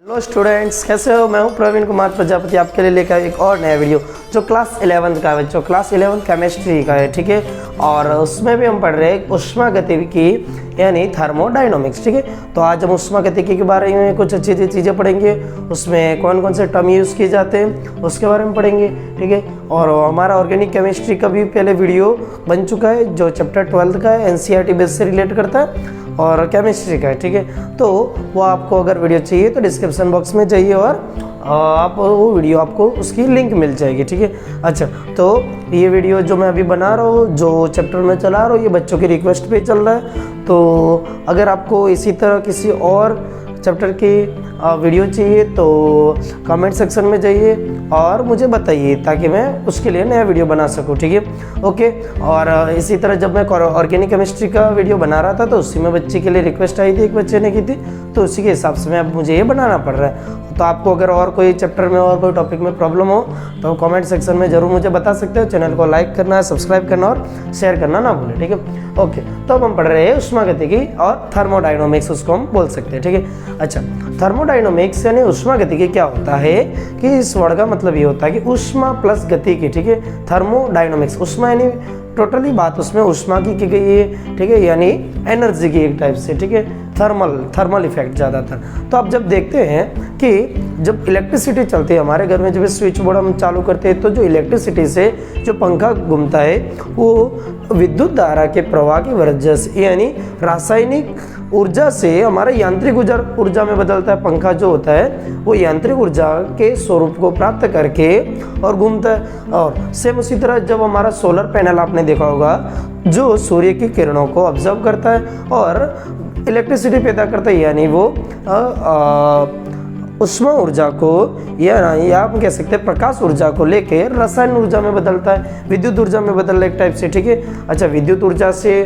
Hello students, कैसे हो? मैं हूं प्रवीण कुमार प्रजापति, आपके लिए लेकर एक और नया वीडियो जो क्लास 11 का है बच्चों। क्लास 11 केमिस्ट्री का है, ठीक है। और उसमें भी हम पढ़ रहे हैं उष्मागतिकी यानी थर्मोडायनामिक्स, ठीक है। तो आज हम उष्मागतिकी के बारे में कुछ अच्छी अच्छी चीज़ें पढ़ेंगे। उसमें कौन कौन से टर्म यूज़ किए जाते हैं उसके बारे में पढ़ेंगे, ठीक है। और हमारा ऑर्गेनिक केमिस्ट्री का भी पहले वीडियो बन चुका है जो चैप्टर 12 का है, एनसीईआरटी बेस से रिलेट करता है और केमिस्ट्री का है, ठीक है। तो वो आपको अगर वीडियो चाहिए तो डिस्क्रिप्शन बॉक्स में जाइए और आप वो वीडियो आपको उसकी लिंक मिल जाएगी, ठीक है। अच्छा, तो ये वीडियो जो मैं अभी बना रहा हूँ, जो चैप्टर में चला रहा हूँ, ये बच्चों की रिक्वेस्ट पे चल रहा है। तो अगर आपको इसी तरह किसी और चैप्टर की वीडियो चाहिए तो कमेंट सेक्शन में जाइए और मुझे बताइए ताकि मैं उसके लिए नया वीडियो बना सकूं, ठीक है। ओके। और इसी तरह जब मैं ऑर्गेनिक केमिस्ट्री का वीडियो बना रहा था तो उसी में बच्चे के लिए रिक्वेस्ट आई थी, एक बच्चे ने की थी, तो उसी के हिसाब से मैं अब मुझे ये बनाना पड़ रहा है। तो आपको अगर और कोई चैप्टर में और कोई टॉपिक में प्रॉब्लम हो तो कमेंट सेक्शन में ज़रूर मुझे बता सकते हो। चैनल को लाइक करना, सब्सक्राइब करना और शेयर करना ना भूलें, ठीक है। ओके, तो अब हम पढ़ रहे हैं उष्मागतिकी और थर्मोडायनामिक्स, उसको हम बोल सकते हैं, ठीक है। अच्छा, थर्मोडायनामिक्स यानी उष्मागतिकी क्या होता है कि इस वर्ड का मतलब ये होता है कि उष्मा प्लस गति की, ठीक है। थर्मोडायनामिक्स, उष्मा यानी टोटली बात उसमें उष्मा की गई है, ठीक है, यानी एनर्जी की एक टाइप से, ठीक है। थर्मल इफेक्ट ज़्यादातर। तो आप जब देखते हैं कि जब इलेक्ट्रिसिटी चलती है हमारे घर में, जब स्विच बोर्ड हम चालू करते हैं तो जो इलेक्ट्रिसिटी से जो पंखा घूमता है वो विद्युत धारा के प्रवाह की वजह से यानी रासायनिक ऊर्जा से हमारा यांत्रिक ऊर्जा में बदलता है। पंखा जो होता है वो यांत्रिक ऊर्जा के स्वरूप को प्राप्त करके और घूमता है। और सेम उसी तरह जब हमारा सोलर पैनल आपने देखा होगा जो सूर्य की किरणों को ऑब्जर्व करता है और इलेक्ट्रिसिटी पैदा करता है, यानी वो उष्मा ऊर्जा को या आप कह सकते हैं प्रकाश ऊर्जा को लेके रसायन ऊर्जा में बदलता है, विद्युत ऊर्जा में बदलता है एक टाइप से, ठीक है। अच्छा, विद्युत ऊर्जा से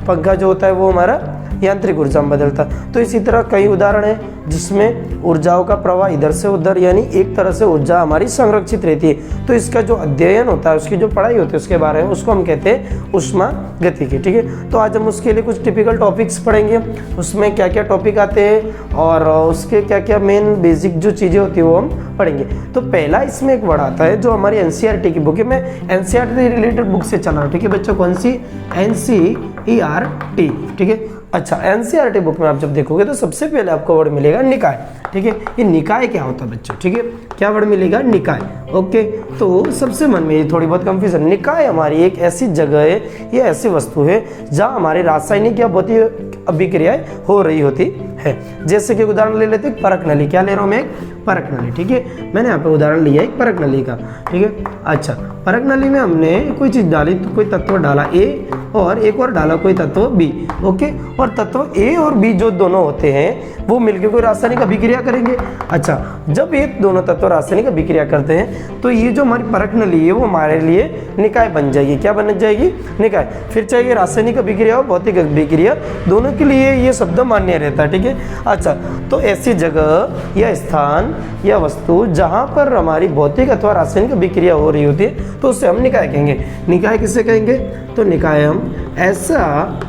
पंखा जो होता है वो हमारा यांत्रिक ऊर्जा में बदलता है। तो इसी तरह कई उदाहरण हैं जिसमें ऊर्जाओं का प्रवाह इधर से उधर यानी एक तरह से ऊर्जा हमारी संरक्षित रहती है। तो इसका जो अध्ययन होता है, उसकी जो पढ़ाई होती है उसके बारे में, उसको हम कहते हैं उष्मागतिकी, ठीक है। तो आज हम उसके लिए कुछ टिपिकल टॉपिक्स पढ़ेंगे, उसमें क्या क्या टॉपिक आते हैं और उसके क्या क्या मेन बेसिक जो चीज़ें होती है वो हम पढ़ेंगे। तो पहला इसमें एक वर्ड आता है जो हमारी एनसीईआरटी की बुक है, मैं एनसीईआरटी रिलेटेड बुक से चल रहा हूँ, ठीक है बच्चों। कौन सी? एनसीईआरटी, ठीक है। अच्छा, एनसीईआरटी बुक में आप जब देखोगे तो सबसे पहले आपको वर्ड मिलेगा निकाय, ठीक है। ये निकाय क्या होता है बच्चों, ठीक है। क्या वर्ड मिलेगा? निकाय। ओके, तो सबसे मन में ये थोड़ी बहुत कंफ्यूजन, निकाय हमारी एक ऐसी जगह है या ऐसी वस्तु है जहाँ हमारी रासायनिक या भौतिक अभिक्रियाएं हो रही होती है। जैसे कि उदाहरण ले लेते हैं परख नली। क्या ले रहा हूँ मैं? एक परख नली, ठीक है। मैंने यहाँ पे उदाहरण लिया एक परख नली का, ठीक है। अच्छा, परख नली में हमने कोई चीज़ डाली, तो कोई तत्व डाला ए और एक और डाला कोई तत्व बी, ओके। और तत्व ए और बी जो दोनों होते हैं वो मिलकर कोई रासायनिक अभिक्रिया करेंगे। अच्छा, जब ये दोनों तत्व रासायनिक अभिक्रिया करते हैं तो ये जो हमारी परख नली है वो हमारे लिए निकाय बन जाएगी। क्या बन जाएगी? निकाय। फिर चाहे ये रासायनिक अभिक्रिया और भौतिक अभिक्रिया, दोनों के लिए ये शब्द मान्य रहता है, ठीक है। अच्छा, तो ऐसी जगह या स्थान या वस्तु जहाँ पर हमारी भौतिक अथवा रासायनिक अभिक्रिया हो रही होती है तो उससे हम निकाय कहेंगे। निकाय किसे कहेंगे? तो निकाय हम ऐसा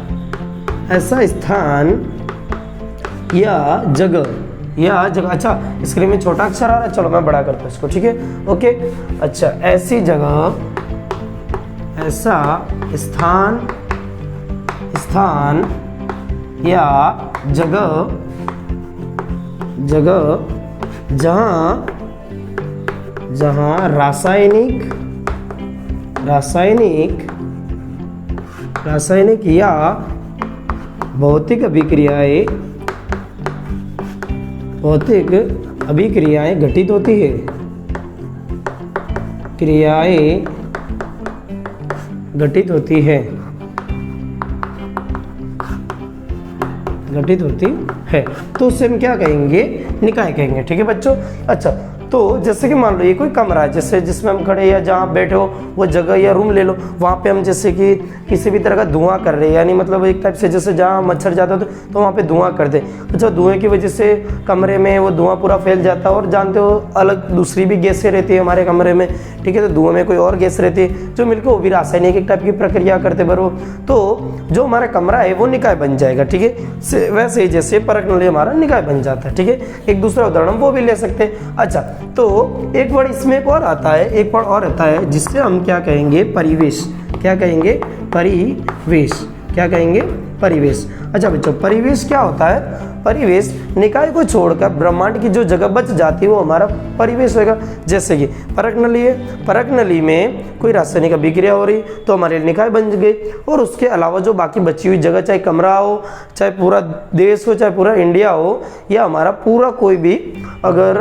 स्थान या जगह। अच्छा, स्क्रीन में छोटा अक्षर आ रहा है, चलो मैं बड़ा करता हूँ इसको, ठीक है। ओके, अच्छा, ऐसी जगह, ऐसा स्थान या जगह जहाँ रासायनिक या भौतिक अभिक्रियाएं घटित होती है, क्रियाएं घटित होती है। तो उससे हम क्या कहेंगे? निकाय कहेंगे, ठीक है बच्चों। अच्छा, तो जैसे कि मान लो ये कोई कमरा है, जैसे जिसमें हम खड़े या जहाँ बैठे हो वो जगह या रूम ले लो, वहाँ पे हम जैसे कि किसी भी तरह का धुआं कर रहे हैं, यानी मतलब एक टाइप से जैसे जहाँ मच्छर जाता है तो वहाँ पे धुआं कर दे। अच्छा, धुएं की वजह से कमरे में वो धुआं पूरा फैल जाता है, और जानते हो अलग दूसरी भी गैसें रहती है हमारे कमरे में, ठीक है। तो धुएं में कोई और गैस रहती है जो मिलकर वो भी रासायनिक एक टाइप की प्रक्रिया करते बरो, तो जो हमारा कमरा है वो निकाय बन जाएगा, ठीक है। वैसे ही जैसे परक नली हमारा निकाय बन जाता है, ठीक है। एक दूसरा उदाहरण वो भी ले सकते हैं। अच्छा, तो एक वर्ड इसमें एक और आता है, एक वर्ड और आता है जिससे हम क्या कहेंगे, परिवेश। क्या कहेंगे, परिवेश। क्या कहेंगे, परिवेश। अच्छा बच्चों, परिवेश क्या होता है? परिवेश निकाय को छोड़कर ब्रह्मांड की जो जगह बच जाती है वो हमारा परिवेश होगा। जैसे कि परक नली है, परक नली में कोई रासायनिक अभिक्रिया हो रही तो हमारे निकाय बन गई, और उसके अलावा जो बाकी बची हुई जगह, चाहे कमरा हो, चाहे पूरा देश हो, चाहे पूरा इंडिया हो, या हमारा पूरा कोई भी अगर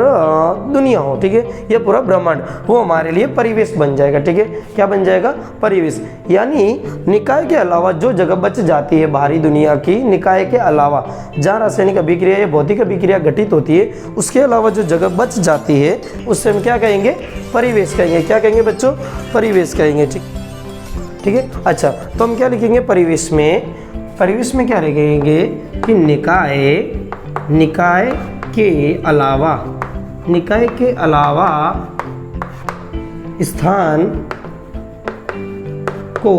दुनिया हो, ठीक है, या पूरा ब्रह्मांड, वो हमारे लिए परिवेश बन जाएगा, ठीक है। क्या बन जाएगा, परिवेश। यानी निकाय के अलावा जो जगह बच जाती है बाहरी दुनिया की, निकाय के अलावा जहाँ रासायनिक अभिक्रिया या भौतिक अभिक्रिया घटित होती है, उसके अलावा जो जगह बच जाती है उससे हम क्या कहेंगे, परिवेश कहेंगे। क्या कहेंगे बच्चों, परिवेश कहेंगे, ठीक है। अच्छा, तो हम क्या लिखेंगे परिवेश में, परिवेश में क्या लिखेंगे कि निकाय के अलावा, निकाय के अलावा स्थान को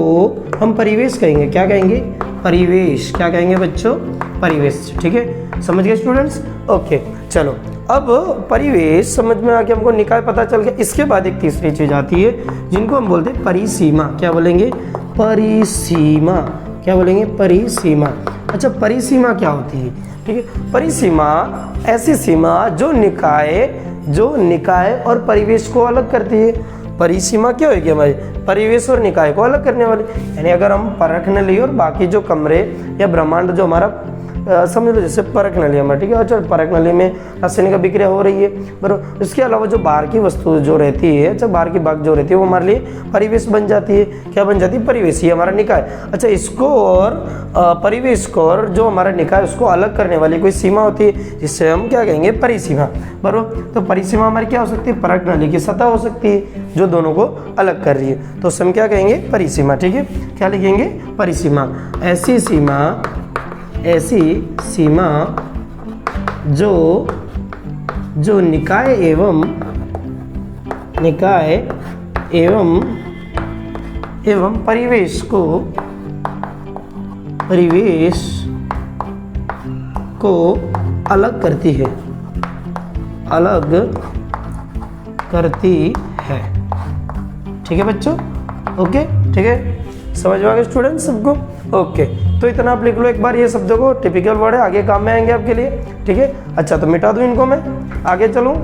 हम परिवेश कहेंगे। क्या कहेंगे, परिवेश। क्या कहेंगे बच्चों, परिवेश, ठीक है। समझ गए स्टूडेंट्स? ओके, चलो अब परिवेश समझ में आ गया, हमको निकाय पता चल गया। इसके बाद एक तीसरी चीज आती है जिनको हम बोलते हैं परिसीमा। क्या बोलेंगे, परिसीमा। क्या बोलेंगे, परिसीमा। अच्छा, परिसीमा क्या होती है, ठीक है। परिसीमा ऐसी सीमा जो निकाय और परिवेश को अलग करती है। परिसीमा क्या होगी हमारी, परिवेश और निकाय को अलग करने वाली। यानी अगर हम परख नली और बाकी जो कमरे या ब्रह्मांड जो हमारा समझ लो जैसे परख नली हमारा, ठीक है। अच्छा, परख नली में रासायनिक अभिक्रिया हो रही है बराबर, इसके अलावा जो बाहर की वस्तु जो रहती है, अच्छा बाहर की बाग जो रहती है वो हमारे लिए परिवेश बन जाती है। क्या बन जाती है, परिवेश, ये हमारा निकाय। अच्छा, इसको और परिवेश को और जो हमारा निकाय उसको अलग करने वाली कोई सीमा होती है जिससे हम क्या कहेंगे, परिसीमा बराबर। तो परिसीमा हमारी क्या हो सकती है, परख नली की सतह हो सकती है जो दोनों को अलग कर रही है, तो उससे हम क्या कहेंगे, परिसीमा, ठीक है। क्या लिखेंगे, परिसीमा। ऐसी सीमा जो निकाय एवं परिवेश को अलग करती है, ठीक है बच्चों। ओके, ठीक है, समझ में आ गया स्टूडेंट्स सबको? ओके, तो इतना आप लिख लो एक बार ये शब्दों को, टिपिकल वर्ड है, आगे काम में आएंगे आपके लिए, ठीक है। अच्छा, तो मिटा दूं इनको मैं, आगे चलूं।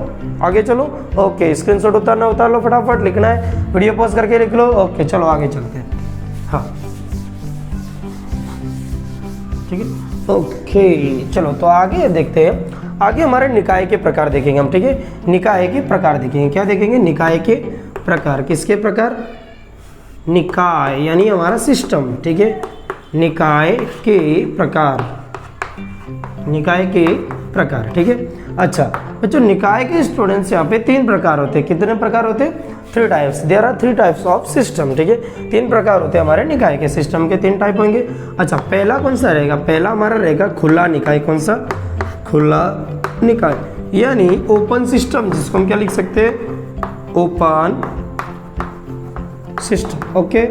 ओके, स्क्रीनशॉट उतार लो, फटाफट लिखना है, वीडियो पॉज करके लिख लो। ओके, चलो आगे चलते हैं। हाँ, ठीक है। ओके, चलो तो आगे देखते हैं। आगे हमारे निकाय के प्रकार देखेंगे हम, ठीक है। निकाय के प्रकार देखेंगे। क्या देखेंगे, निकाय के प्रकार। किसके प्रकार, निकाय यानी हमारा सिस्टम, ठीक है। निकाय के प्रकार, ठीक है। अच्छा बच्चों, निकाय के स्टूडेंट्स यहाँ पे 3 प्रकार होते हैं। कितने प्रकार होते हैं, 3 types. There are 3 types of system, ठीक है। 3 प्रकार होते हैं हमारे निकाय के, सिस्टम के 3 टाइप होंगे। अच्छा, पहला कौन सा रहेगा, पहला हमारा रहेगा खुला निकाय। कौन सा, खुला निकाय, यानी ओपन सिस्टम, जिसको हम क्या लिख सकते हैं, ओपन सिस्टम। ओके,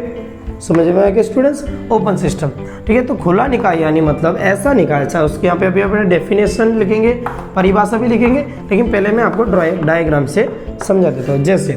समझ में आएगा स्टूडेंट्स, ओपन सिस्टम, ठीक है। तो खुला निकाय यानी मतलब ऐसा निकाय। अच्छा, उसके यहाँ पे अभी अपने डेफिनेशन लिखेंगे, परिभाषा भी लिखेंगे, लेकिन पहले मैं आपको डायग्राम से समझा देता हूँ। जैसे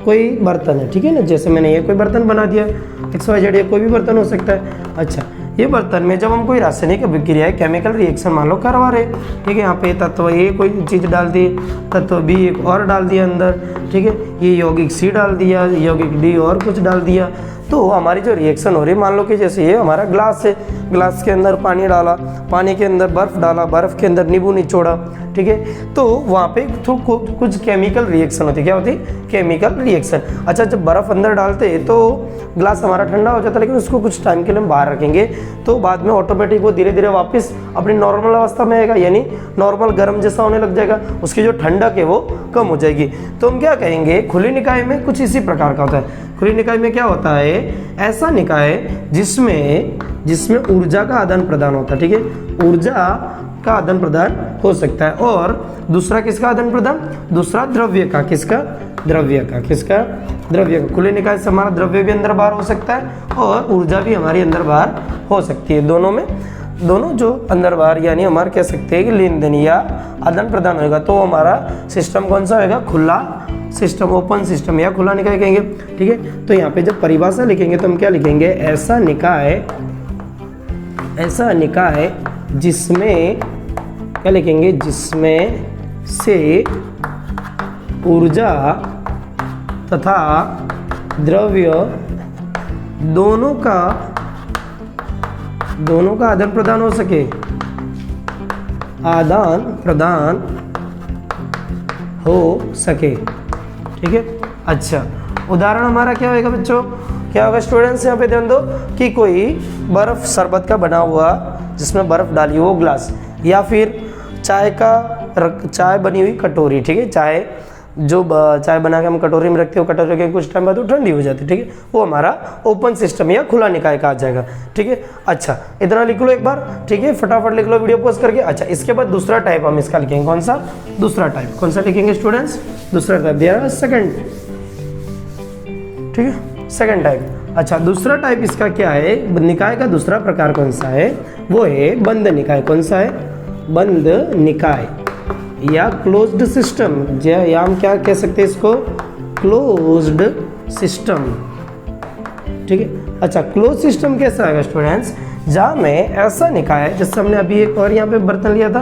कोई बर्तन है, ठीक है ना, जैसे मैंने ये कोई बर्तन बना दिया, XYZ, ये कोई भी बर्तन हो सकता है। अच्छा, ये बर्तन में जब हम कोई रासायनिक अभिक्रिया है, केमिकल रिएक्शन मान लो करवा रहे, ठीक है। यहाँ पे तत्व ए कोई चीज़ डाल दी, तत्व बी एक और डाल दिया अंदर, ठीक है। ये यौगिक सी डाल दिया, यौगिक डी और कुछ डाल दिया, तो हमारी जो रिएक्शन हो रही है, मान लो कि जैसे ये हमारा ग्लास है, ग्लास के अंदर पानी डाला, पानी के अंदर बर्फ़ डाला, बर्फ़ के अंदर नींबू निचोड़ा, ठीक है। तो वहाँ पे कुछ केमिकल रिएक्शन होती है। क्या होती है, केमिकल रिएक्शन। अच्छा, जब बर्फ़ अंदर डालते हैं तो ग्लास हमारा ठंडा हो जाता है, लेकिन उसको कुछ टाइम के लिए हम बाहर रखेंगे तो बाद में ऑटोमेटिक वो धीरे धीरे वापस अपनी नॉर्मल अवस्था में आएगा, यानी नॉर्मल गर्म जैसा होने लग जाएगा, उसकी जो ठंडक है वो कम हो जाएगी। तो हम क्या कहेंगे, खुली निकाय में कुछ इसी प्रकार का होता है। खुले निकाय में क्या होता है, ऐसा निकाय जिसमें ऊर्जा का आदान प्रदान होता है, ठीक है, ऊर्जा का आदान प्रदान हो सकता है। और दूसरा किसका आदान प्रदान, दूसरा द्रव्य का, किसका, द्रव्य का, किसका, द्रव्य का। खुले निकाय से हमारा द्रव्य भी अंदर बाहर हो सकता है और ऊर्जा भी हमारी अंदर बाहर हो सकती है। दोनों में, दोनों जो अंदर बाहर यानी हमारे कह सकते हैं कि लेन देन या आदान प्रदान होगा, तो हमारा सिस्टम कौन सा होगा, खुला सिस्टम, ओपन सिस्टम या खुला निकाय कहेंगे, ठीक है। तो यहाँ पे जब परिभाषा लिखेंगे तो हम क्या लिखेंगे, ऐसा निकाय जिसमें, क्या लिखेंगे, जिसमें से ऊर्जा तथा द्रव्य दोनों का आदान प्रदान हो सके, आदान प्रदान हो सके, ठीक है। अच्छा, उदाहरण हमारा क्या होगा बच्चों, क्या होगा स्टूडेंट्स, यहाँ पे ध्यान दो कि कोई बर्फ शरबत का बना हुआ जिसमें बर्फ डाली हो ग्लास, या फिर चाय बनी हुई कटोरी, ठीक है, चाय बना के हम कटोरी में रखते हो, कटोरी के कुछ टाइम बाद वो ठंडी हो जाती है, ठीक है, वो हमारा ओपन सिस्टम या खुला निकाय का आ जाएगा, ठीक है। अच्छा, इतना लिख लो एक बार, ठीक है, फटाफट लिख लो वीडियो पॉज करके। अच्छा, इसके बाद दूसरा टाइप हम इसका लिखेंगे, कौन सा, दूसरा टाइप, कौन सा लिखेंगे स्टूडेंट्स, दूसरा टाइप दिया सेकंड, ठीक है, सेकंड टाइप। अच्छा, दूसरा टाइप इसका क्या है, निकाय का दूसरा प्रकार कौन सा है, वो है बंद निकाय। कौन सा है, बंद निकाय या क्लोज्ड सिस्टम, या हम क्या कह सकते हैं इसको, क्लोज्ड सिस्टम, ठीक है। अच्छा, क्लोज सिस्टम कैसा है स्टूडेंट्स, जहाँ में ऐसा निकाय है, जैसे हमने अभी एक और यहाँ पे बर्तन लिया था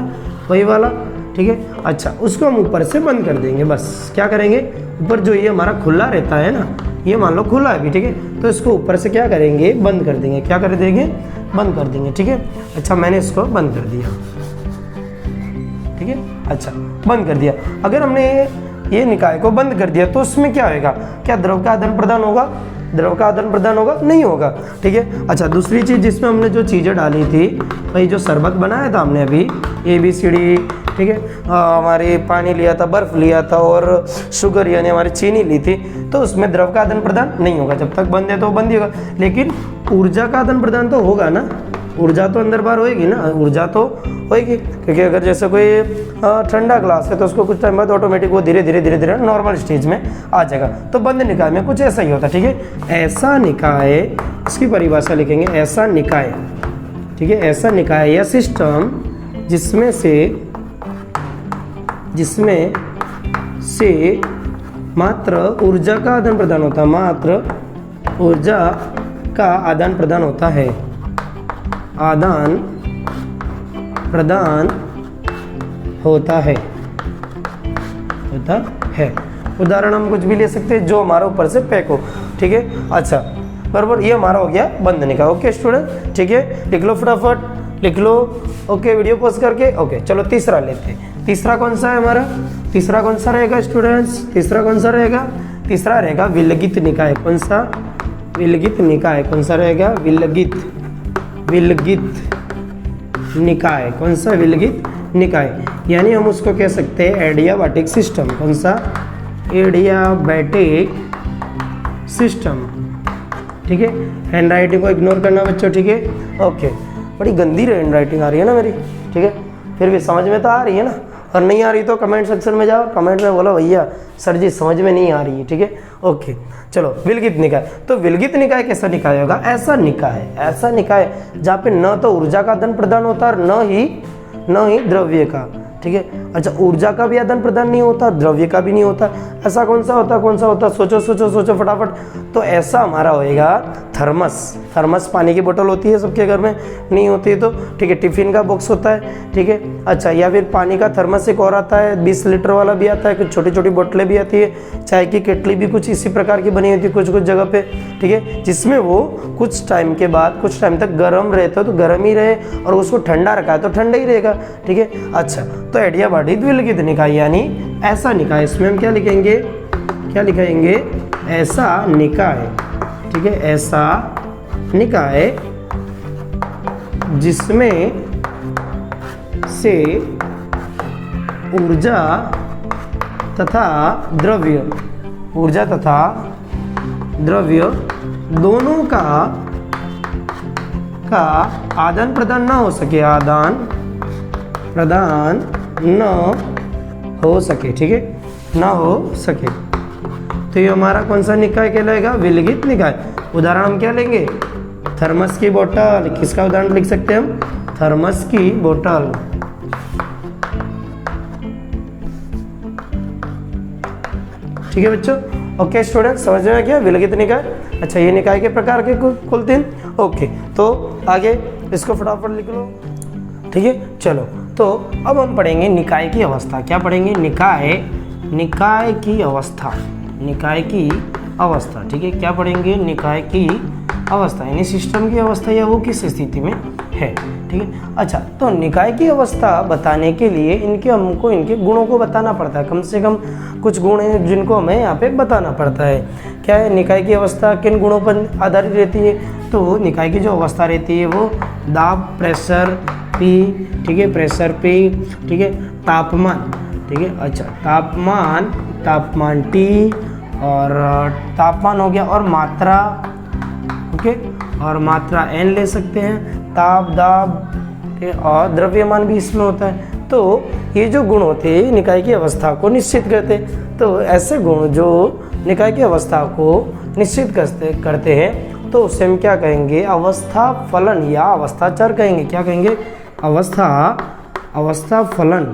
वही वाला, ठीक है। अच्छा, उसको हम ऊपर से बंद कर देंगे, बस क्या करेंगे, ऊपर जो ये हमारा खुला रहता है ना, ये मान लो खुला है भी, ठीक है, तो इसको ऊपर से क्या करेंगे, बंद कर देंगे, क्या कर देंगे, बंद कर देंगे, ठीक है। अच्छा, मैंने इसको बंद कर दिया, ठीक है। अच्छा, बंद कर दिया। अगर हमने ये निकाय को बंद कर दिया तो उसमें क्या होगा, क्या द्रव का आदान प्रदान होगा, द्रव का आदान प्रदान होगा, नहीं होगा, ठीक है। अच्छा, दूसरी चीज जिसमें हमने जो चीज़ें डाली थी, भाई जो शरबत बनाया था हमने अभी ABCD, ठीक है, हमारे पानी लिया था, बर्फ लिया था और शुगर यानी हमारी चीनी ली थी, तो उसमें द्रव का आदान प्रदान नहीं होगा, जब तक बंद है तो बंद ही होगा। लेकिन ऊर्जा का आदान प्रदान तो होगा ना, ऊर्जा तो अंदर बाहर होएगी ना, ऊर्जा तो होएगी, क्योंकि अगर जैसे कोई ठंडा ग्लास है तो उसको कुछ टाइम बाद ऑटोमेटिक वो धीरे धीरे नॉर्मल स्टेज में आ जाएगा। तो बंद निकाय में कुछ ऐसा ही होता है, ठीक है। ऐसा निकाय, इसकी परिभाषा लिखेंगे, ऐसा निकाय, ठीक है, ऐसा निकाय या सिस्टम जिसमें से मात्र ऊर्जा का आदान प्रदान होता है, मात्र ऊर्जा का आदान प्रदान होता है, आदान प्रदान होता है। उदाहरण हम कुछ भी ले सकते हैं जो हमारा ऊपर से पैक हो, ठीक है। अच्छा, बराबर, ये हमारा हो गया बंद निकाय। ओके स्टूडेंट, ठीक है, लिख लो फटाफट, लिख लो। ओके, वीडियो पॉज करके। ओके, चलो तीसरा लेते हैं। तीसरा कौन सा है हमारा, तीसरा कौन सा रहेगा स्टूडेंट्स, तीसरा कौन सा रहेगा, तीसरा रहेगा विलगित निकाय। कौन सा, विलगित निकाय, कौन सा रहेगा, विलगित निकाय। कौन सा, विलगित निकाय, यानी हम उसको कह सकते हैं एडियाबैटिक सिस्टम। कौन सा, एडियाबैटिक सिस्टम, ठीक है। हैंड राइटिंग को इग्नोर करना बच्चों, ठीक है। ओके, बड़ी गंदी हैंड राइटिंग आ रही है ना मेरी, ठीक है, फिर भी समझ में तो आ रही है ना, और नहीं आ रही तो कमेंट सेक्शन में जाओ, कमेंट में बोलो भैया सर जी समझ में नहीं आ रही है, ठीक है। ओके, चलो, विलगित निकाय। तो विलगित निकाय कैसा निकाय होगा, ऐसा निकाय जहाँ पे न तो ऊर्जा का आदान प्रदान होता है न ही द्रव्य का, ठीक है। अच्छा, ऊर्जा का भी आदान प्रदान नहीं होता, द्रव्य का भी नहीं होता। ऐसा कौन सा होता, सोचो फटाफट। तो ऐसा हमारा होएगा थर्मस पानी की बोतल होती है सबके घर में, नहीं होती है तो ठीक है, टिफिन का बॉक्स होता है, ठीक है। अच्छा, या फिर पानी का थर्मस एक और आता है, 20 लीटर वाला भी आता है, कुछ छोटी छोटी बोतलें भी आती है, चाय की केटली भी कुछ इसी प्रकार की बनी होती है कुछ जगह पे, ठीक है, जिसमें वो कुछ टाइम के बाद कुछ टाइम तक गर्म रहता है तो गर्म ही रहे, और उसको ठंडा रखा है तो ठंडा ही रहेगा, ठीक है। अच्छा, तो एडियाबैटिक विलगित निकाय यानी ऐसा निकाय, इसमें हम क्या लिखेंगे, ऐसा निकाय, ठीक है, ऐसा निकाय जिसमें से ऊर्जा तथा द्रव्य दोनों का आदान प्रदान ना हो सके, आदान प्रदान न हो सके, ठीक है, ना हो सके, तो ये हमारा कौन सा निकाय कहलाएगा? विलगित निकाय। उदाहरण हम क्या लेंगे? थर्मस की बोतल। किसका उदाहरण लिख सकते हैं हम? थर्मस की बोतल। ठीक है बच्चों, ओके स्टूडेंट, समझ में आ गया विलगित निकाय? अच्छा, ये निकाय के प्रकार के कुल 3। ओके, तो आगे इसको फटाफट लिख लो। ठीक है, चलो, तो अब हम पढ़ेंगे निकाय की अवस्था। क्या पढ़ेंगे? निकाय की अवस्था, निकाय की अवस्था। ठीक है, क्या पढ़ेंगे? निकाय की अवस्था, यानी सिस्टम की अवस्था या वो किस स्थिति में है। ठीक है, अच्छा, तो निकाय की अवस्था बताने के लिए हमको इनके गुणों को बताना पड़ता है। कम से कम कुछ गुण हैं जिनको हमें यहाँ पे बताना पड़ता है। क्या है? निकाय की अवस्था किन गुणों पर आधारित रहती है? तो निकाय की जो अवस्था रहती है वो दाब, प्रेशर P, ठीक है, प्रेशर P, ठीक है, तापमान, ठीक है, अच्छा, तापमान T, और तापमान हो गया, और मात्रा, ओके, और मात्रा N ले सकते हैं, ताप, दाब, और द्रव्यमान भी इसमें होता है। तो ये जो गुण होते हैं निकाय की अवस्था को निश्चित करते। तो ऐसे गुण जो निकाय की अवस्था को निश्चित करते हैं तो उसे हम क्या कहेंगे? अवस्था फलन या अवस्था चर कहेंगे। क्या कहेंगे? अवस्था फलन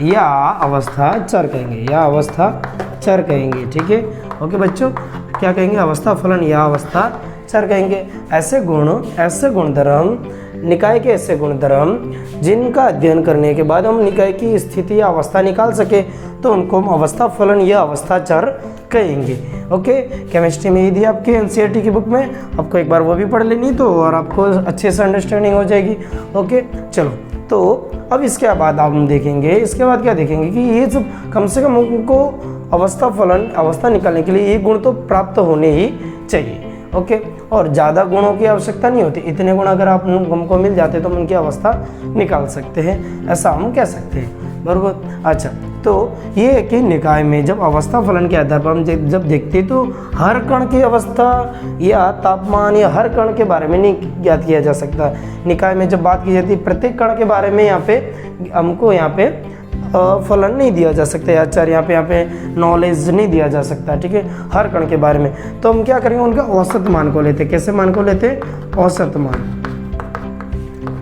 या अवस्था चर कहेंगे, या अवस्था चर कहेंगे। ठीक है, ओके बच्चों, क्या कहेंगे? अवस्था फलन या अवस्था चर कहेंगे। ऐसे गुणधर्म, निकाय के ऐसे गुणधर्म जिनका अध्ययन करने के बाद हम निकाय की स्थिति या अवस्था निकाल सके तो उनको हम अवस्था फलन या अवस्था चर कहेंगे। ओके, केमिस्ट्री में ही दी आपके एनसीईआरटी की बुक में, आपको एक बार वो भी पढ़ लेनी तो और आपको अच्छे से अंडरस्टैंडिंग हो जाएगी। ओके, चलो, तो अब इसके बाद हम देखेंगे, इसके बाद क्या देखेंगे कि ये सब कम से कम उनको अवस्था फलन, अवस्था निकालने के लिए ये गुण तो प्राप्त होने ही चाहिए। ओके, और ज़्यादा गुणों की आवश्यकता नहीं होती। इतने गुण अगर आप हमको मिल जाते तो हम उनकी अवस्था निकाल सकते हैं, ऐसा हम कह सकते हैं, बराबर। अच्छा, तो ये है कि निकाय में जब अवस्था फलन के आधार पर हम जब देखते तो हर कण की अवस्था या तापमान या हर कण के बारे में नहीं ज्ञात किया जा सकता। निकाय में जब बात की जाती है प्रत्येक कण के बारे में यहाँ पे हमको यहाँ पे फलन नहीं दिया जा सकता, या चर यहाँ पे नॉलेज नहीं दिया जा सकता। ठीक है, हर कण के बारे में तो हम क्या करेंगे? उनका औसत मान को लेते। कैसे मान को लेते? औसत मान।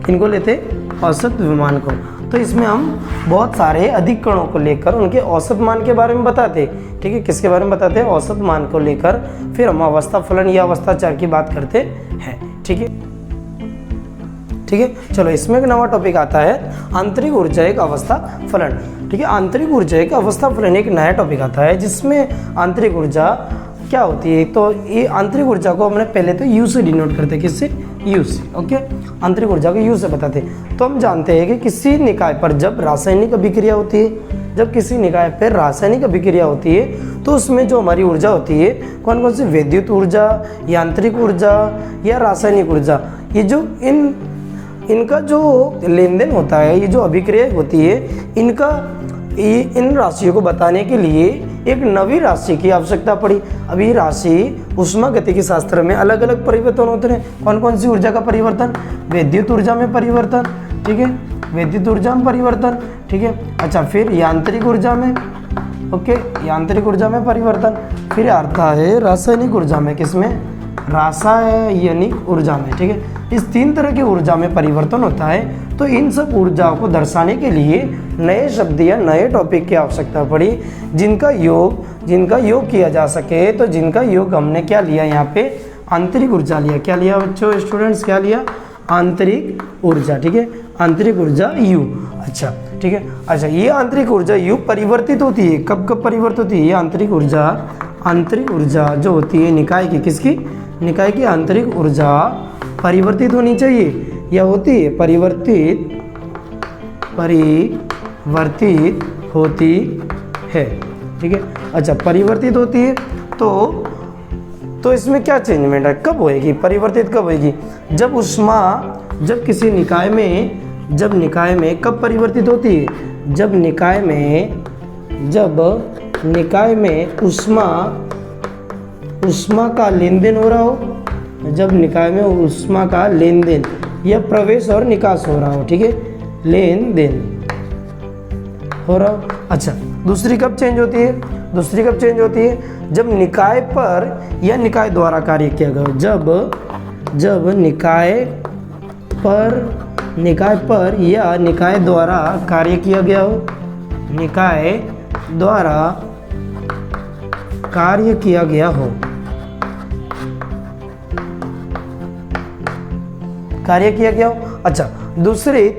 इनको लेते औसत मान को। तो इसमें हम बहुत सारे अधिक कणों को लेकर उनके औसत मान के बारे में बताते। ठीक है, किसके बारे में बताते हैं? औसत मान को लेकर फिर हम अवस्था फलन या अवस्था चर की बात करते हैं। ठीक है, ठीक है, चलो, इसमें एक नवा टॉपिक आता है आंतरिक ऊर्जा एक अवस्था फलन। ठीक है, आंतरिक ऊर्जा एक अवस्था फलन एक नया टॉपिक आता है जिसमें आंतरिक ऊर्जा क्या होती है। तो ये आंतरिक ऊर्जा को हमने पहले तो यू से डिनोट करते, किससे? यू से। ओके, आंतरिक ऊर्जा को यू से बताते। तो हम जानते हैं कि किसी निकाय पर जब रासायनिक अभिक्रिया होती है, जब किसी निकाय पर रासायनिक अभिक्रिया होती है तो उसमें जो हमारी ऊर्जा होती है कौन कौन सी? विद्युत ऊर्जा, यांत्रिक ऊर्जा या रासायनिक ऊर्जा। ये जो इनका जो लेन देन होता है, ये जो अभिक्रिया होती है, इन राशियों को बताने के लिए एक नवी राशि की आवश्यकता पड़ी। अब ये राशि ऊष्मागतिकी शास्त्र में अलग अलग परिवर्तन होते हैं। कौन कौन सी ऊर्जा का परिवर्तन? विद्युत ऊर्जा में परिवर्तन, ठीक है, विद्युत ऊर्जा में परिवर्तन, ठीक है। अच्छा, फिर यांत्रिक ऊर्जा में, ओके, यांत्रिक ऊर्जा में परिवर्तन। फिर आता है रासायनिक ऊर्जा में, किसमें? रासायनिक ऊर्जा में, ठीक है। इस 3 तरह की ऊर्जा में परिवर्तन होता है। तो इन सब ऊर्जाओं को दर्शाने के लिए नए शब्द या नए टॉपिक की आवश्यकता पड़ी जिनका योग किया जा सके। तो जिनका योग हमने क्या लिया यहाँ पे? आंतरिक ऊर्जा लिया। क्या लिया बच्चों, स्टूडेंट्स, क्या लिया? आंतरिक ऊर्जा, ठीक है, आंतरिक ऊर्जा यू। अच्छा, ठीक है। अच्छा, ये आंतरिक ऊर्जा यू परिवर्तित होती है। कब कब परिवर्तित होती है? ये आंतरिक ऊर्जा जो होती है निकाय की, किसकी? निकाय की आंतरिक ऊर्जा परिवर्तित होनी चाहिए या होती है? परिवर्तित होती है, ठीक है। अच्छा, परिवर्तित होती है तो इसमें क्या चेंजमेंट है? कब होएगी? परिवर्तित कब होएगी? जब ऊष्मा, जब किसी निकाय में कब परिवर्तित होती है? जब निकाय में ऊष्मा का लेन देन हो रहा हो, जब निकाय में ऊष्मा का लेन देन या प्रवेश और निकास हो रहा हो, ठीक है, लेन देन हो रहा हो। अच्छा, दूसरी कब चेंज होती है? दूसरी कब चेंज होती है? जब निकाय पर या निकाय द्वारा कार्य किया गया हो। जब निकाय पर या निकाय द्वारा कार्य किया गया हो, निकाय द्वारा कार्य किया गया हो, कार्य किया गया हो। अच्छा,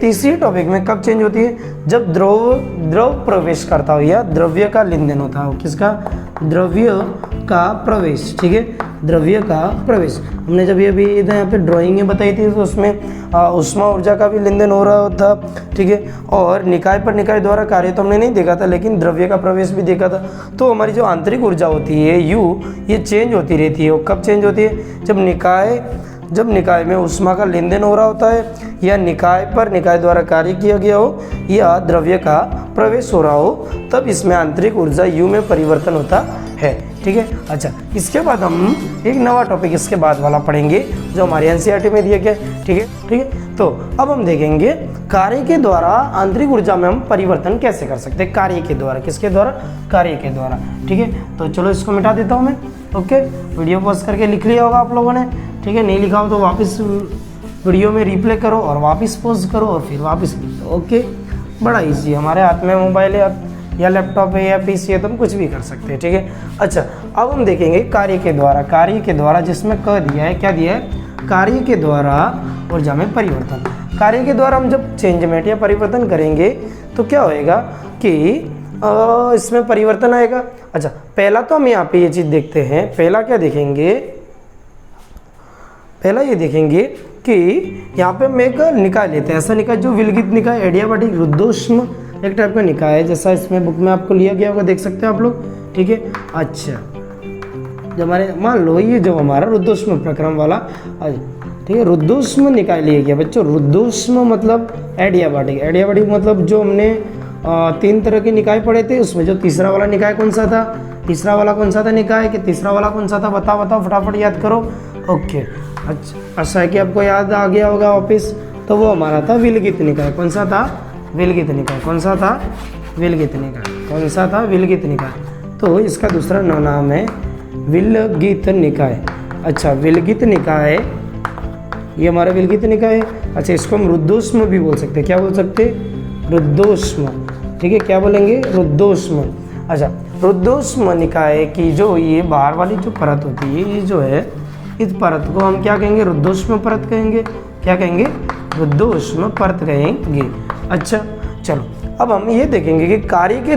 तीसरी टॉपिक में कब चेंज होती है? जब द्रव प्रवेश करता हो या द्रव्य का लेन देन होता हो। किसका? द्रव्य का प्रवेश, ठीक है, द्रव्य का प्रवेश। हमने जब ये भी यहाँ पे ड्राइंग में बताई थी तो उसमें ऊष्मा ऊर्जा का भी लेन देन हो रहा था, ठीक है, और निकाय पर निकाय द्वारा कार्य तो हमने नहीं देखा था, लेकिन द्रव्य का प्रवेश भी देखा था। तो हमारी जो आंतरिक ऊर्जा होती है U, ये चेंज होती रहती है। वो कब चेंज होती है? जब निकाय में ऊष्मा का लेन देन हो रहा होता है या निकाय पर निकाय द्वारा कार्य किया गया हो या द्रव्य का प्रवेश हो रहा हो, तब इसमें आंतरिक ऊर्जा U में परिवर्तन होता है, ठीक है। अच्छा, इसके बाद हम एक नवा टॉपिक इसके बाद वाला पढ़ेंगे जो हमारे NCERT में दिया गया है, ठीक है। तो अब हम देखेंगे कार्य के द्वारा आंतरिक ऊर्जा में हम परिवर्तन कैसे कर सकते हैं। कार्य के द्वारा, किसके द्वारा? कार्य के द्वारा, ठीक है। तो चलो इसको मिटा देता हूँ मैं, ओके। वीडियो पॉज करके लिख लिया होगा आप लोगों ने, ठीक है। नहीं लिखा हो तो वापस वीडियो में रिप्ले करो और वापस पॉज करो और फिर वापस लिखो, ओके। बड़ा इजी है, हमारे हाथ में मोबाइल है या लैपटॉप है या PC है तो हम कुछ भी कर सकते हैं, ठीक है। अच्छा, अब हम देखेंगे कार्य के द्वारा जिसमें क दिया है, क्या दिया है? कार्य के द्वारा ऊर्जा में परिवर्तन। कार्य के द्वारा हम जब चेंजमेंट या परिवर्तन करेंगे तो क्या होएगा कि इसमें परिवर्तन आएगा। अच्छा, पहला तो हम यहाँ पे ये चीज़ देखते हैं। पहला क्या देखेंगे? पहला ये देखेंगे कि यहाँ पे हम एक निकाय लेते हैं, ऐसा निकाय जो विलगित निकाय, एडियाबैटिक, रुद्धोष्म एक टाइप का निकाय है, जैसा इसमें बुक में आपको लिया गया होगा, देख सकते हैं आप लोग, ठीक है। अच्छा, जब हमारे मान लो ये जो हमारा रुद्धोष्म प्रक्रम वाला, ठीक है, रुद्धोष्म निकाय लिया गया बच्चों। रुद्धोष्म मतलब एडियाबैटिक मतलब जो हमने 3 तरह के निकाय पढ़े थे, उसमें जो तीसरा वाला निकाय कौन सा था? तीसरा वाला कौन सा था निकाय? कि तीसरा वाला कौन सा था? बताओ फटाफट याद करो, ओके। अच्छा है कि आपको याद आ गया होगा वापिस। तो वो हमारा था विलगित निकाय। कौन सा था? विलगित निकाय। कौन सा था? विलगित निकाय। कौन सा था? विलगित निकाय। तो इसका दूसरा नाम है विलगित निकाय। अच्छा, विलगित निकाय, ये हमारा विलगित निकाय है। अच्छा, इसको हम रुद्धोष्म भी बोल सकते हैं। क्या बोल सकते हैं? रुद्धोष्म, ठीक है। क्या बोलेंगे? रुद्धोष्म। अच्छा, रुद्धोष्म निकाय की जो ये बाहर वाली जो परत होती है, ये जो है, इस परत को हम क्या कहेंगे? रुद्धोष्म परत कहेंगे। क्या कहेंगे? रुद्धोष्म परत कहेंगे। अच्छा, चलो अब हम ये देखेंगे कि कार्य के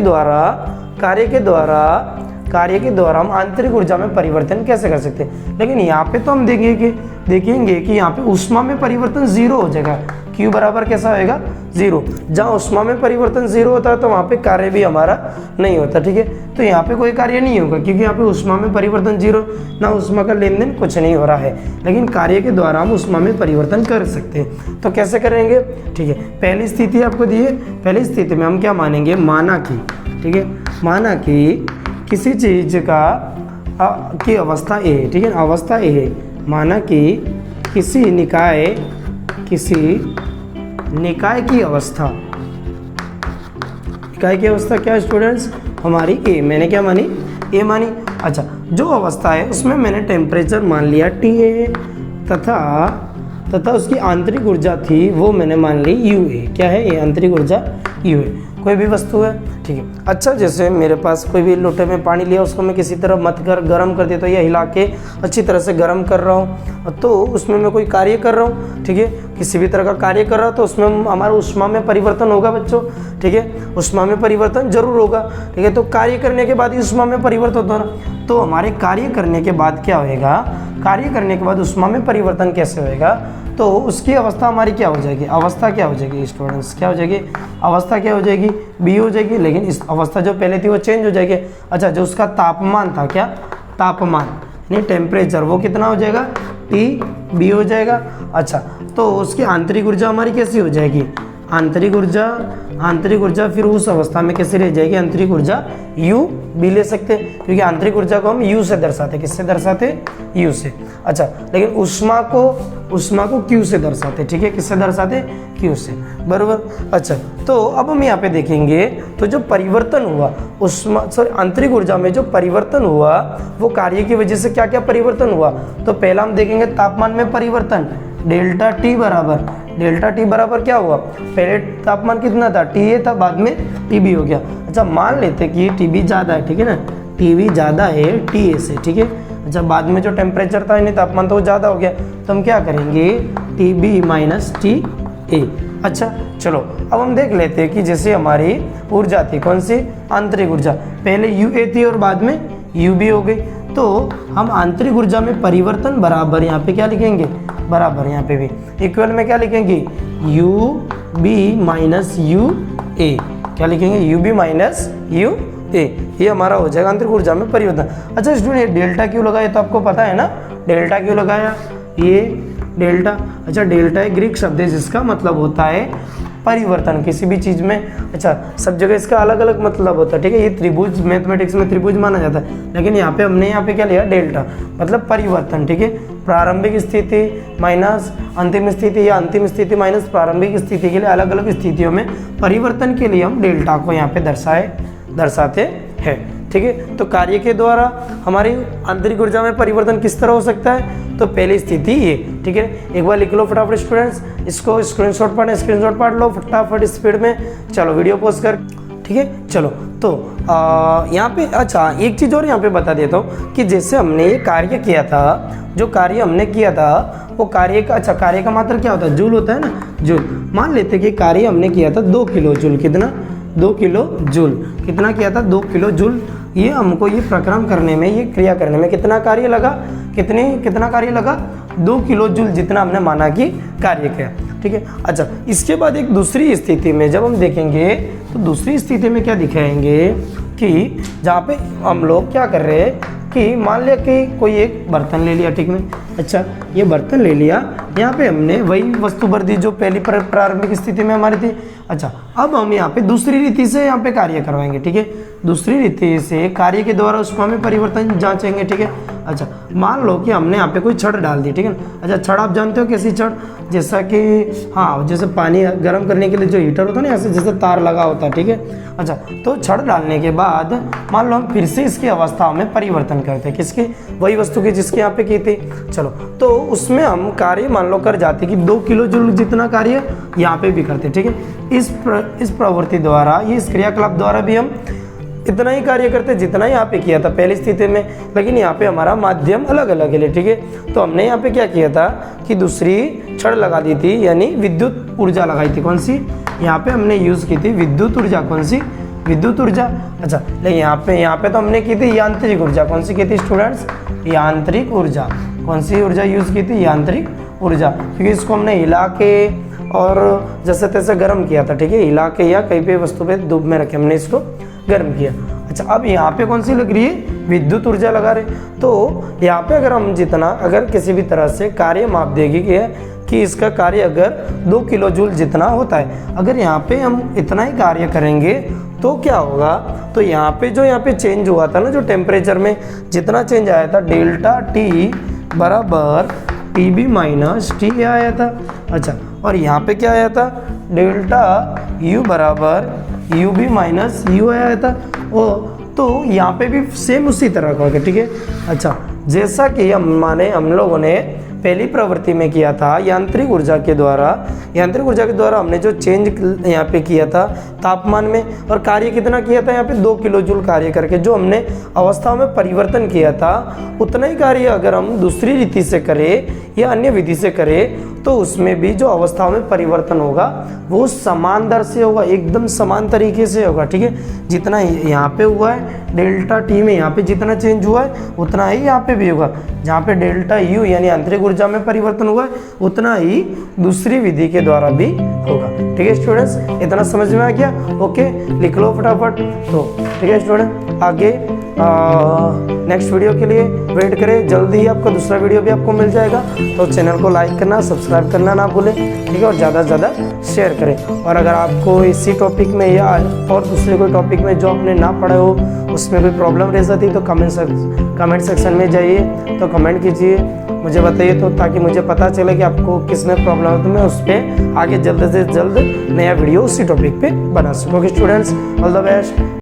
द्वारा हम आंतरिक ऊर्जा में परिवर्तन कैसे कर सकते हैं। लेकिन यहाँ पे तो हम देखेंगे कि यहाँ पे ऊष्मा में परिवर्तन 0 हो जाएगा। Q बराबर कैसा होएगा? 0। जहाँ ऊष्मा में परिवर्तन 0 होता है तो वहाँ पे कार्य भी हमारा नहीं होता, ठीक है। तो यहाँ पे कोई कार्य नहीं होगा क्योंकि यहाँ पे ऊष्मा में परिवर्तन 0, ना ऊष्मा का लेन देन, कुछ नहीं हो रहा है। लेकिन कार्य के द्वारा हम ऊष्मा में परिवर्तन कर सकते हैं। तो कैसे करेंगे? ठीक है, पहली स्थिति आपको दी है। पहली स्थिति में हम क्या मानेंगे? माना कि, ठीक है, माना कि किसी चीज की अवस्था A है, ठीक है, अवस्था A है। माना कि किसी निकाय की अवस्था, निकाय की अवस्था क्या है स्टूडेंट्स? हमारी A। मैंने क्या मानी? A मानी। अच्छा, जो अवस्था है उसमें मैंने टेम्परेचर मान लिया TA तथा उसकी आंतरिक ऊर्जा थी वो मैंने मान ली UA। क्या है? ये आंतरिक ऊर्जा UA। कोई भी वस्तु है, ठीक है। अच्छा, जैसे मेरे पास कोई भी लोटे में पानी लिया, उसको मैं किसी तरह मत कर गर्म कर देता हूँ या हिला के अच्छी तरह से गर्म कर रहा हूँ, तो उसमें मैं कोई कार्य कर रहा हूँ, ठीक है, किसी भी तरह का कार्य कर रहा हूँ, तो उसमें हमारा ऊष्मा में परिवर्तन होगा बच्चों, ठीक है। ऊष्मा में परिवर्तन जरूर होगा, ठीक है। तो कार्य करने के बाद ही ऊष्मा में परिवर्तन होता है ना। तो हमारे कार्य करने के बाद क्या होएगा? कार्य करने के बाद ऊष्मा में परिवर्तन कैसे होएगा? तो उसकी अवस्था हमारी क्या हो जाएगी? अवस्था क्या हो जाएगी स्टूडेंट्स? क्या हो जाएगी? अवस्था क्या हो जाएगी? B हो जाएगी। लेकिन इस अवस्था जो पहले थी वो चेंज हो जाएगी। अच्छा, जो उसका तापमान था, क्या तापमान यानी टेम्परेचर, वो कितना हो जाएगा? TB हो जाएगा। अच्छा, तो उसकी आंतरिक ऊर्जा हमारी कैसी हो जाएगी? आंतरिक ऊर्जा फिर उस अवस्था में कैसे रह जाएगी, आंतरिक ऊर्जा U भी ले सकते हैं, क्योंकि आंतरिक ऊर्जा को हम U से दर्शाते, किससे दर्शाते, U से। अच्छा, लेकिन ऊष्मा को Q से दर्शाते, ठीक है, किससे दर्शाते, Q से, बरोबर। अच्छा, तो अब हम यहाँ पे देखेंगे तो जो परिवर्तन हुआ आंतरिक ऊर्जा में जो परिवर्तन हुआ वो कार्य की वजह से क्या क्या परिवर्तन हुआ। तो पहला हम देखेंगे तापमान में परिवर्तन, डेल्टा टी बराबर क्या हुआ, पहले तापमान कितना था, TA था, बाद में TB हो गया। अच्छा, मान लेते कि TB ज़्यादा है, ठीक है ना, TB ज़्यादा है TA से, ठीक है। अच्छा, बाद में जो टेम्परेचर था यानी तापमान तो वो ज़्यादा हो गया, तो हम क्या करेंगे, TB माइनस TA। अच्छा, चलो अब हम देख लेते हैं कि जैसे हमारी ऊर्जा थी कौन सी, आंतरिक ऊर्जा, पहले UA थी और बाद में UB हो गई, तो हम आंतरिक ऊर्जा में परिवर्तन बराबर यहाँ पे क्या लिखेंगे, बराबर यहाँ पे भी इक्वल में क्या लिखेंगे, UB माइनस UA, क्या लिखेंगे, UB माइनस UA, ये हमारा हो जाएगा आंतरिक ऊर्जा में परिवर्तन। अच्छा स्टूडेंट, डेल्टा क्यों लगाया तो आपको पता है ना, डेल्टा क्यों लगाया, ये डेल्टा, अच्छा डेल्टा एक ग्रीक शब्द है जिसका मतलब होता है परिवर्तन किसी भी चीज़ में। अच्छा, सब जगह इसका अलग अलग मतलब होता है, ठीक है, ये त्रिभुज मैथमेटिक्स में त्रिभुज माना जाता है, लेकिन यहाँ पे हमने यहाँ पे क्या लिया, डेल्टा मतलब परिवर्तन, ठीक है, प्रारंभिक स्थिति माइनस अंतिम स्थिति या अंतिम स्थिति माइनस प्रारंभिक स्थिति के लिए अलग अलग स्थितियों में परिवर्तन के लिए हम डेल्टा को यहाँ पे दर्शाते हैं, ठीक है। तो कार्य के द्वारा हमारी आंतरिक ऊर्जा में परिवर्तन किस तरह हो सकता है, तो पहली स्थिति ये, ठीक है, एक बार लिख लो फटाफट स्टूडेंट्स, इसको स्क्रीनशॉट पाठ लो फटाफट स्पीड में, चलो वीडियो पॉज कर, ठीक है। चलो तो यहाँ पे अच्छा एक चीज़ और यहाँ पे बता देता हूँ कि जैसे हमने ये कार्य किया था, जो कार्य हमने किया था वो कार्य का, अच्छा कार्य का मात्रा क्या होता है, जूल होता है ना, जूल। मान लेते कि कार्य हमने किया था 2 किलो जूल, कितना, 2 किलो जूल, कितना किया था, 2 किलो जूल। ये हमको ये प्रक्रम करने में, ये क्रिया करने में कितना कार्य लगा, कितना कार्य लगा, 2 किलो जूल जितना हमने माना कि कार्य किया, ठीक है। अच्छा, इसके बाद एक दूसरी स्थिति में जब हम देखेंगे तो दूसरी स्थिति में क्या दिखाएंगे कि जहाँ पे हम लोग क्या कर रहे हैं कि मान लिया कि कोई एक बर्तन ले लिया, ठीक है। अच्छा, ये बर्तन ले लिया, यहाँ पे हमने वही वस्तु भर दी जो पहली प्रारंभिक स्थिति में हमारी थी। अच्छा, अब हम यहाँ पे दूसरी रीति से यहाँ पे कार्य करवाएंगे, ठीक है, दूसरी रीति से कार्य के द्वारा उसमें हमें परिवर्तन जांचेंगे, ठीक है। अच्छा, मान लो कि हमने यहाँ पे कोई छड़ डाल दी, ठीक है। अच्छा, छड़ आप जानते हो कैसी छड़, जैसा कि हाँ, जैसे पानी गर्म करने के लिए जो हीटर होता है ना, ऐसे जैसे तार लगा होता है, ठीक है। अच्छा, तो छड़ डालने के बाद मान लो हम फिर से इसकी अवस्था में परिवर्तन करते हैं, किसकी, वही वस्तु की जिसके यहाँ पे की थी। चलो, तो उसमें हम कार्य मान लो कर जाते कि 2 किलो जूल जितना कार्य यहाँ पे भी करते, ठीक है। इस प्रवृत्ति द्वारा, इस क्रियाकलाप द्वारा भी हम इतना ही कार्य करते जितना यहाँ पे किया था पहली स्थिति में, लेकिन यहाँ पे हमारा माध्यम अलग अलग है, ठीक है। तो हमने यहाँ पे क्या किया था कि दूसरी छड़ लगा दी थी, यानी विद्युत ऊर्जा लगाई थी, कौन सी, यहाँ पे हमने यूज की थी विद्युत ऊर्जा, कौन सी, विद्युत ऊर्जा। अच्छा, लेकिन यहाँ पे तो हमने की थी यांत्रिक ऊर्जा, कौन सी की थी स्टूडेंट्स, यांत्रिक ऊर्जा, कौन सी ऊर्जा यूज की थी, यांत्रिक ऊर्जा, क्योंकि इसको हमने हिला के और जैसे तैसे गर्म किया था, ठीक है, हिला के या कहीं पे वस्तु पे धूप में रखे हमने इसको गर्म किया। अच्छा, अब यहाँ पे कौन सी लग रही है, विद्युत ऊर्जा लगा रहे, तो यहाँ पे अगर हम जितना, अगर किसी भी तरह से कार्य माप देगी कि इसका कार्य अगर 2 किलो जूल जितना होता है, अगर यहाँ पे हम इतना ही कार्य करेंगे तो क्या होगा, तो यहाँ पे चेंज हुआ था ना, जो टेम्परेचर में जितना चेंज आया था, डेल्टा टी बराबर TB माइनस TA आया था। अच्छा, और यहाँ पे क्या आया था, डेल्टा U बराबर UB माइनस U आया था। ओ, तो यहाँ पे भी सेम उसी तरह का होगा, ठीक है। अच्छा, जैसा कि हम लोगों ने पहली प्रवृत्ति में किया था यांत्रिक ऊर्जा के द्वारा हमने जो चेंज यहाँ पे किया था तापमान में, और कार्य कितना किया था यहाँ पे 2 किलो जूल कार्य करके, जो हमने अवस्थाओं में परिवर्तन किया था उतना ही कार्य अगर हम दूसरी रीति से करें या अन्य विधि से करें तो उसमें भी जो अवस्थाओं में परिवर्तन होगा वो समान दर से होगा, एकदम समान तरीके से होगा, ठीक है। जितना यहाँ पे हुआ है डेल्टा टी में, यहाँ पे जितना चेंज हुआ है उतना ही यहाँ पे भी होगा, जहाँ पे डेल्टा यू यानी आंतरिक ऊर्जा में परिवर्तन हुआ है उतना ही दूसरी विधि के द्वारा भी होगा, ठीक है स्टूडेंट्स। इतना समझ में आ गया, ओके, लिख लो फटाफट। तो ठीक है स्टूडेंट, आगे नेक्स्ट वीडियो के लिए वेट करें, जल्दी ही आपका दूसरा वीडियो भी आपको मिल जाएगा। तो चैनल को लाइक करना, सब्सक्राइब करना ना भूलें, ठीक है, और ज़्यादा से ज़्यादा शेयर करें। और अगर आपको इसी टॉपिक में या और दूसरे कोई टॉपिक में जो आपने ना पढ़े हो उसमें कोई प्रॉब्लम रह जाती है तो कमेंट सेक्शन में जाइए, तो कमेंट कीजिए, मुझे बताइए, तो ताकि मुझे पता चले कि आपको किस में प्रॉब्लम है, तो मैं उस पर आगे जल्द से जल्द नया वीडियो उसी टॉपिक पे बना सकूँ। Okay students, all the best.